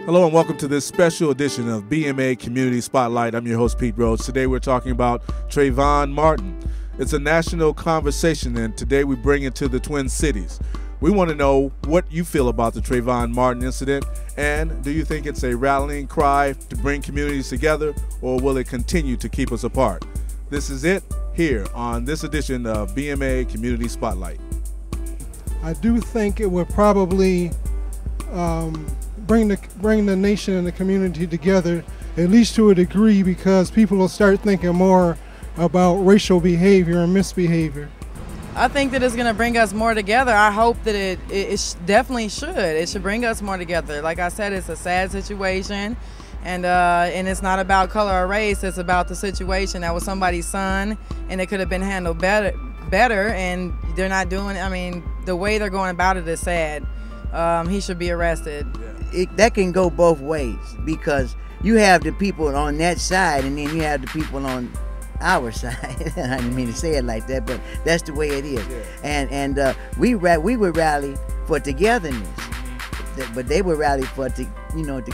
Hello and welcome to this special edition of BMA Community Spotlight. I'm your host, Pete Rhodes. Today we're talking about Trayvon Martin. It's a national conversation, and today we bring it to the Twin Cities. We want to know what you feel about the Trayvon Martin incident, and do you think it's a rallying cry to bring communities together, or will it continue to keep us apart? This is it here on this edition of BMA Community Spotlight. I do think it would probably bring the nation and the community together, at least to a degree, because people will start thinking more about racial behavior and misbehavior. I think that it's going to bring us more together. I hope that it definitely should. It should bring us more together. Like I said, it's a sad situation, and it's not about color or race. It's about the situation. That was somebody's son, and it could have been handled better, and they're not doing it. I mean, the way they're going about it is sad. He should be arrested. That can go both ways, because you have the people on that side and then you have the people on our side. I didn't mean to say it like that, but that's the way it is. Yeah. And we would rally for togetherness, but they would rally for to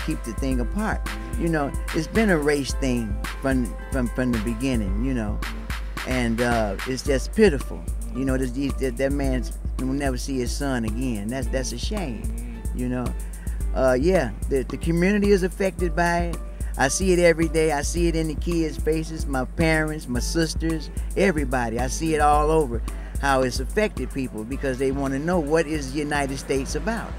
keep the thing apart. It's been a race thing from the beginning. And it's just pitiful. That man will never see his son again. That's a shame. Yeah, the community is affected by it. I see it every day. I see it in the kids' faces, my parents, my sisters, everybody. I see it all over, how it's affected people, because they want to know what is the United States about.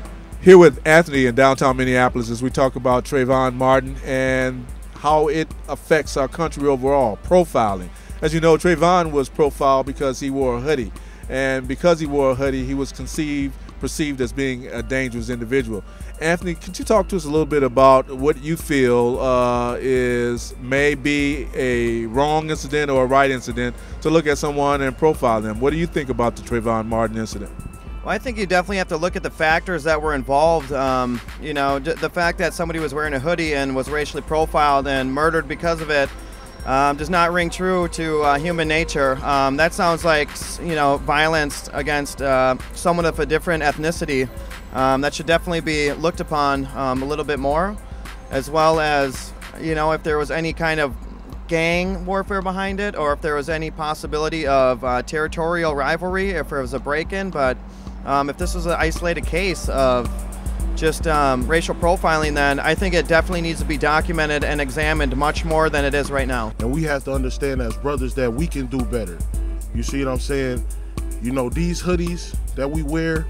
Here with Anthony in downtown Minneapolis as we talk about Trayvon Martin and how it affects our country overall, profiling. As you know, Trayvon was profiled because he wore a hoodie. And because he wore a hoodie, he was perceived as being a dangerous individual. Anthony, could you talk to us a little bit about what you feel is maybe a wrong incident or a right incident to look at someone and profile them? What do you think about the Trayvon Martin incident? Well, I think you definitely have to look at the factors that were involved. The fact that somebody was wearing a hoodie and was racially profiled and murdered because of it does not ring true to human nature. That sounds like, violence against someone of a different ethnicity. That should definitely be looked upon a little bit more, as well as, if there was any kind of gang warfare behind it, or if there was any possibility of territorial rivalry, if there was a break-in. But if this was an isolated case of just racial profiling, then I think it definitely needs to be documented and examined much more than it is right now. And we have to understand as brothers that we can do better. You see what I'm saying? These hoodies that we wear,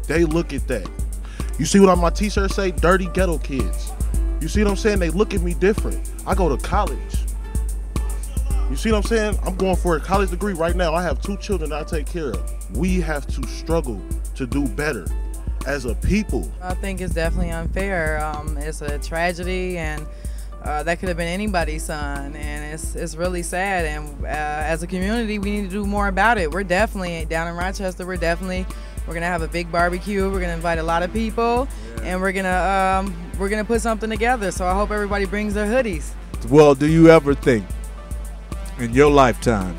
they look at that. You see what on my t-shirt say? Dirty ghetto kids. You see what I'm saying? They look at me different. I go to college. You see what I'm saying? I'm going for a college degree right now. I have 2 children that I take care of. We have to struggle to do better as a people. I think it's definitely unfair. It's a tragedy, and that could have been anybody's son, and it's really sad. And as a community, we need to do more about it. We're definitely down in Rochester. We're gonna have a big barbecue. We're gonna invite a lot of people, and we're gonna put something together. So I hope everybody brings their hoodies. Well, do you ever think in your lifetime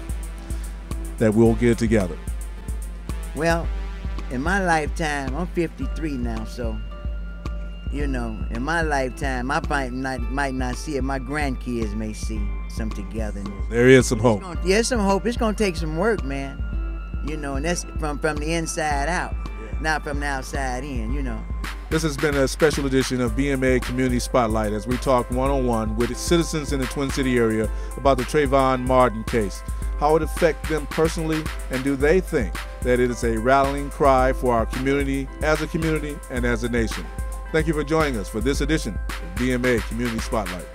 that we'll get together? Well, in my lifetime, I'm 53 now, so, in my lifetime, I might not see it. My grandkids may see some togetherness. There is some hope. There's some hope. It's going to take some work, man. And that's from the inside out, not from the outside in, This has been a special edition of BMA Community Spotlight as we talk one-on-one with citizens in the Twin City area about the Trayvon Martin case, how it affects them personally, and do they think that it is a rallying cry for our community and as a nation. Thank you for joining us for this edition of BMA Community Spotlight.